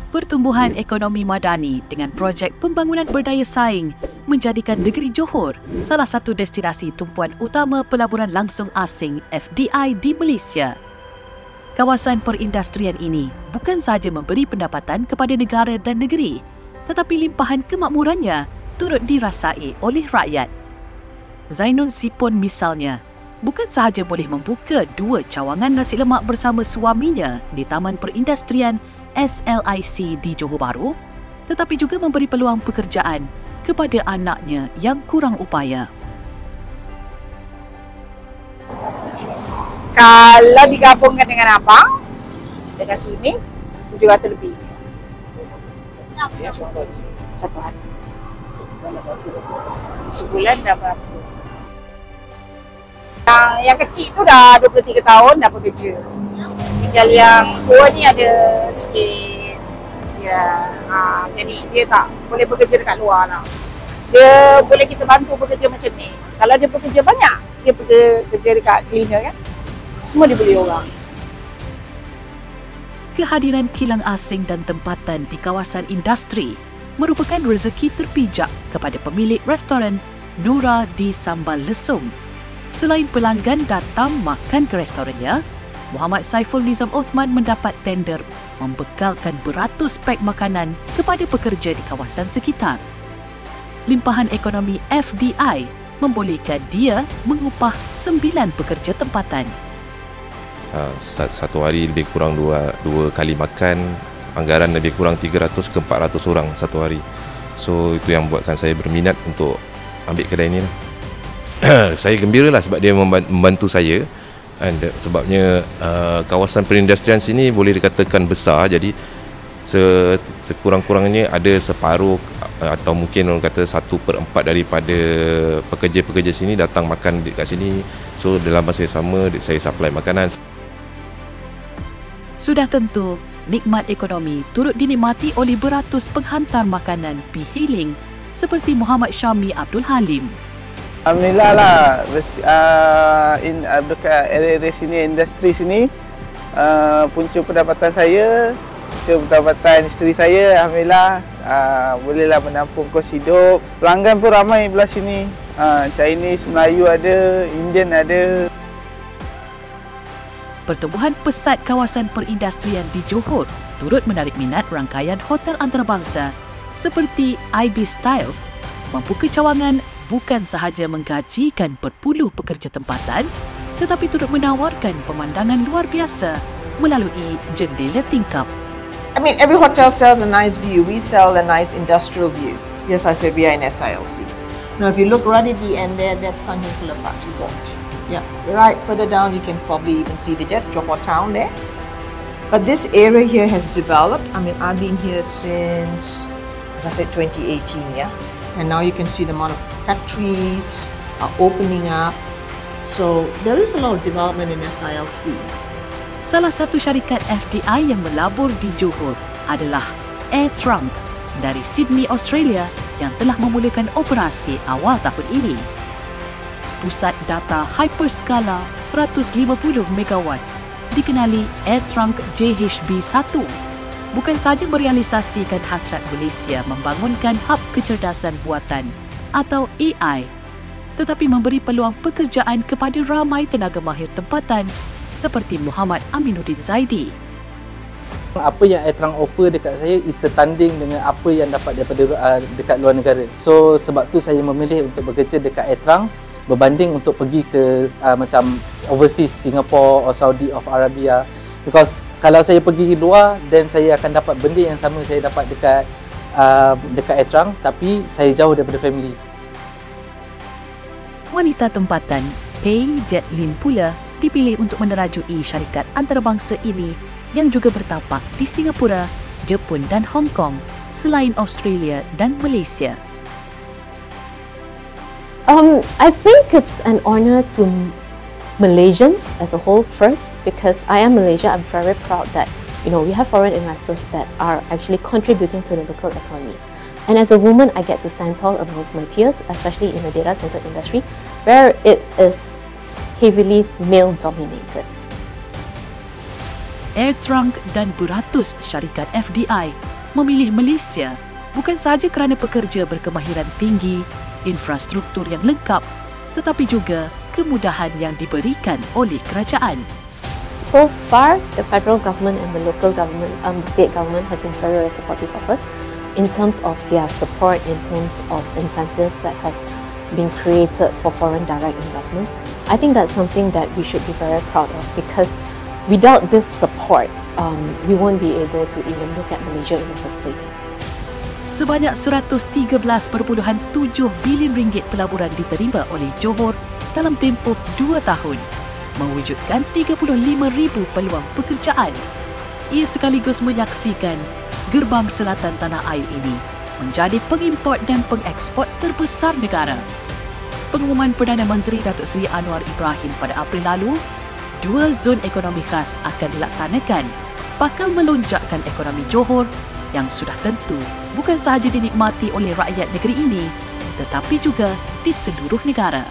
Pertumbuhan ekonomi madani dengan projek pembangunan berdaya saing menjadikan negeri Johor salah satu destinasi tumpuan utama pelaburan langsung asing FDI di Malaysia. Kawasan perindustrian ini bukan sahaja memberi pendapatan kepada negara dan negeri, tetapi limpahan kemakmurannya turut dirasai oleh rakyat. Zainul Sipon misalnya, bukan sahaja boleh membuka 2 cawangan nasi lemak bersama suaminya di Taman Perindustrian SLIC di Johor Bahru, tetapi juga memberi peluang pekerjaan kepada anaknya yang kurang upaya. Kalau digabungkan dengan abang, dengan sini, 700 lebih. Satu hari. Sebulan dah berapa? Yang kecil tu dah 23 tahun dah bekerja. Tinggal yang tua ni ada sikit. Ya, jadi dia tak boleh bekerja dekat luar lah. Dia boleh kita bantu bekerja macam ni. Kalau dia bekerja banyak, dia bekerja dekat cleaner kan. Semua dibeli orang. Kehadiran kilang asing dan tempatan di kawasan industri merupakan rezeki terpijak kepada pemilik restoran Nura di Sambal Lesung. Selain pelanggan datang makan ke restorannya, Muhammad Saiful Nizam Othman mendapat tender membekalkan beratus pek makanan kepada pekerja di kawasan sekitar. Limpahan ekonomi FDI membolehkan dia mengupah 9 pekerja tempatan. Satu hari lebih kurang dua kali makan, anggaran lebih kurang 300 ke 400 orang satu hari. So itu yang buatkan saya berminat untuk ambil kedai ini lah. Saya gembira lah sebab dia membantu saya. Sebabnya kawasan perindustrian sini boleh dikatakan besar, jadi sekurang-kurangnya ada separuh atau mungkin orang kata 1/4 daripada pekerja-pekerja sini datang makan dekat sini. So dalam masa yang sama saya supply makanan. Sudah tentu, nikmat ekonomi turut dinikmati oleh beratus penghantar makanan P-Hailing seperti Muhammad Syami Abdul Halim. Alhamdulillah lah, dekat area sini, industri sini, punca pendapatan saya, pendapatan isteri saya, Alhamdulillah, bolehlah menampung kos hidup. Pelanggan pun ramai belah sini, Chinese, Melayu ada, Indian ada. Pertumbuhan pesat kawasan perindustrian di Johor turut menarik minat rangkaian hotel antarabangsa seperti IB Styles membuka cawangan bukan sahaja menggajikan berpuluh pekerja tempatan, tetapi turut menawarkan pemandangan luar biasa melalui jendela tingkap. I mean, every hotel sells a nice view. We sell a nice industrial view. Yes, I said we are in SILC. Now, if you look right at the end there, that's Tanjung Pula Passport. Yeah, right further down, you can probably even see the just Johor town there. But this area here has developed. I mean, I've been here since, as I said, 2018, yeah? And now you can see the amount of factories are opening up. So, there is a lot of development in SILC. Salah satu syarikat FDI yang melabur di Johor adalah Air Trunk dari Sydney, Australia yang telah memulakan operasi awal tahun ini. Pusat data hyperskala 150 megawatt dikenali Air Trunk JHB1 bukan sahaja merealisasikan hasrat Malaysia membangunkan hub kecerdasan buatan atau AI, tetapi memberi peluang pekerjaan kepada ramai tenaga mahir tempatan seperti Muhammad Aminuddin Zaidi. Apa yang Air Trunk offer dekat saya is setanding dengan apa yang dapat daripada dekat luar negara. So sebab tu saya memilih untuk bekerja dekat Air Trunk berbanding untuk pergi ke macam overseas Singapore atau Saudi of Arabia, because kalau saya pergi luar then saya akan dapat benda yang sama saya dapat dekat Air Trunk tapi saya jauh daripada family. Wanita tempatan Pei Jet Lin pula dipilih untuk menerajui syarikat antarabangsa ini yang juga bertapak di Singapura, Jepun dan Hong Kong selain Australia dan Malaysia. I think it's an honor to Malaysians as a whole first, because I am Malaysia. I'm very proud that we have foreign investors that are actually contributing to the local economy. And as a woman, I get to stand tall amongst my peers, especially in the data center industry, where it is heavily male-dominated. Air Trunk dan beratus syarikat FDI memilih Malaysia bukan sahaja kerana pekerja berkemahiran tinggi, infrastruktur yang lengkap, tetapi juga kemudahan yang diberikan oleh kerajaan. So far, the federal government and the local government, the state government has been very, very supportive of us in terms of their support, in terms of incentives that has been created for foreign direct investments. I think that's something that we should be very proud of, because without this support, we won't be able to even look at Malaysia in the first place. Sebanyak 113.7 bilion ringgit pelaburan diterima oleh Johor dalam tempoh 2 tahun, mewujudkan 35,000 peluang pekerjaan. Ia sekaligus menyaksikan gerbang selatan tanah air ini menjadi pengimport dan pengeksport terbesar negara. Pengumuman Perdana Menteri Datuk Seri Anwar Ibrahim pada April lalu, 2 zon ekonomi khas akan dilaksanakan, bakal melonjakkan ekonomi Johor yang sudah tentu bukan sahaja dinikmati oleh rakyat negeri ini, tetapi juga di seluruh negara.